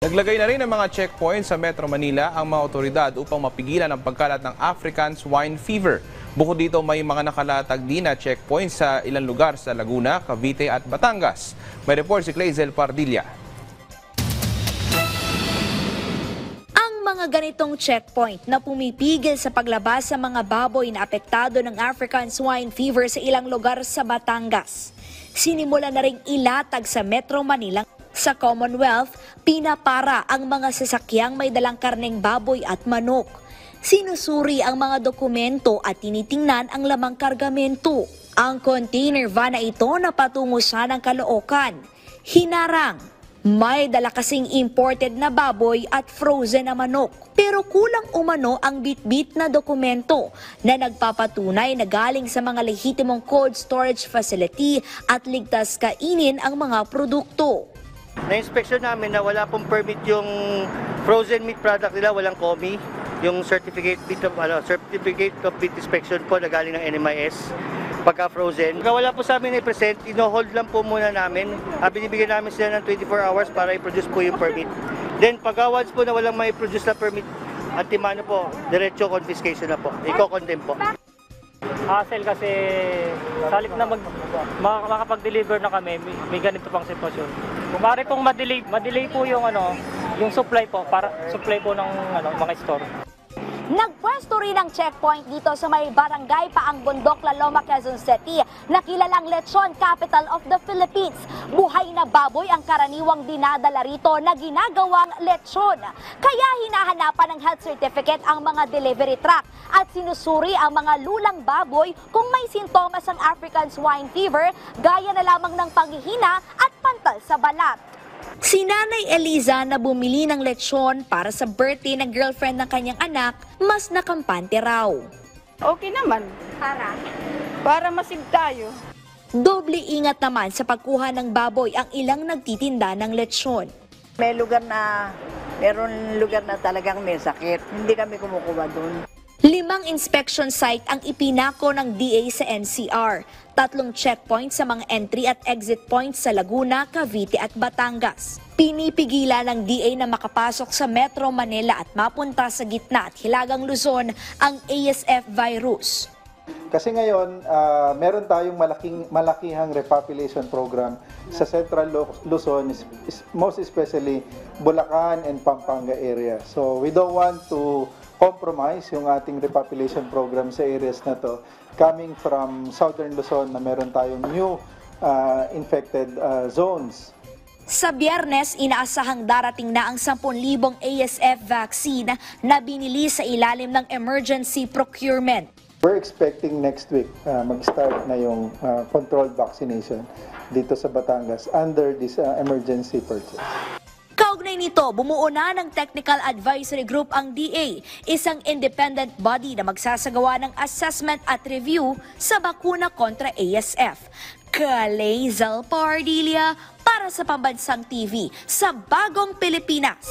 Naglagay na rin ng mga checkpoint sa Metro Manila ang mga otoridad upang mapigilan ang pagkalat ng African swine fever. Bukod dito, may mga nakalatag din na checkpoint sa ilang lugar sa Laguna, Cavite at Batangas. May report si Clazel Pardilla. Ang mga ganitong checkpoint na pumipigil sa paglabas sa mga baboy na apektado ng African swine fever sa ilang lugar sa Batangas. Sinimula na ring ilatag sa Metro Manila. Sa Commonwealth, pinapara ang mga sasakyang may dalang karneng baboy at manok. Sinusuri ang mga dokumento at tinitingnan ang lamang kargamento. Ang container van na ito na patungo siya ng Caloocan. Hinarang, may dala kasing imported na baboy at frozen na manok. Pero kulang umano ang bitbit na dokumento na nagpapatunay na galing sa mga lehitimong cold storage facility at ligtas kainin ang mga produkto. Na-inspection namin na wala pong permit yung frozen meat product nila, walang COMI. Yung certificate of meat inspection po na galing ng NMIS pagka frozen. Pagka wala po sa amin i-present, ino-hold lang po muna namin. Binibigyan namin sila ng 24 hours para i-produce po yung permit. Then pagka once po na walang mai-produce na permit, antimano po, diretso confiscation na po, i-condemn po. Hassle kasi salit na makapag-deliver na kami, may ganito pang sitwasyon. Kung maaari pong ma-delay po yung yung supply po para supply po ng mga store. Nagpwesto rin ang checkpoint dito sa may barangay Paang Bundok, Laloma, Quezon City na kilalang lechon capital of the Philippines. Buhay na baboy ang karaniwang dinadala rito na ginagawang lechon. Kaya hinahanapan ng health certificate ang mga delivery truck at sinusuri ang mga lulang baboy kung may sintomas ng African swine fever gaya na lamang ng panghihina at pantal sa balat. Si Nanay Eliza na bumili ng lechon para sa birthday ng girlfriend ng kanyang anak, mas nakampante raw. Okay naman. Para masig tayo. Doble ingat naman sa pagkuha ng baboy ang ilang nagtitinda ng lechon. Meron lugar na talagang may sakit. Hindi kami kumukuha doon. 5 inspection site ang ipinako ng DA sa NCR. 3 checkpoints sa mga entry at exit points sa Laguna, Cavite at Batangas. Pinipigilan ng DA na makapasok sa Metro Manila at mapunta sa gitna at hilagang Luzon ang ASF virus. Kasi ngayon, meron tayong malakihang repopulation program sa Central Luzon, most especially Bulacan and Pampanga area. So we don't want to compromise yung ating repopulation program sa areas na to. Coming from Southern Luzon na meron tayong new infected zones. Sa Biyernes, inaasahang darating na ang 10,000 ASF vaccine na binili sa ilalim ng emergency procurement. We're expecting next week mag-start na yung controlled vaccination dito sa Batangas under this emergency purchase. Kaugnay nito, bumuo na ng Technical Advisory Group ang DA, isang independent body na magsasagawa ng assessment at review sa bakuna kontra ASF. Clazel Pardilla para sa Pambansang TV sa Bagong Pilipinas.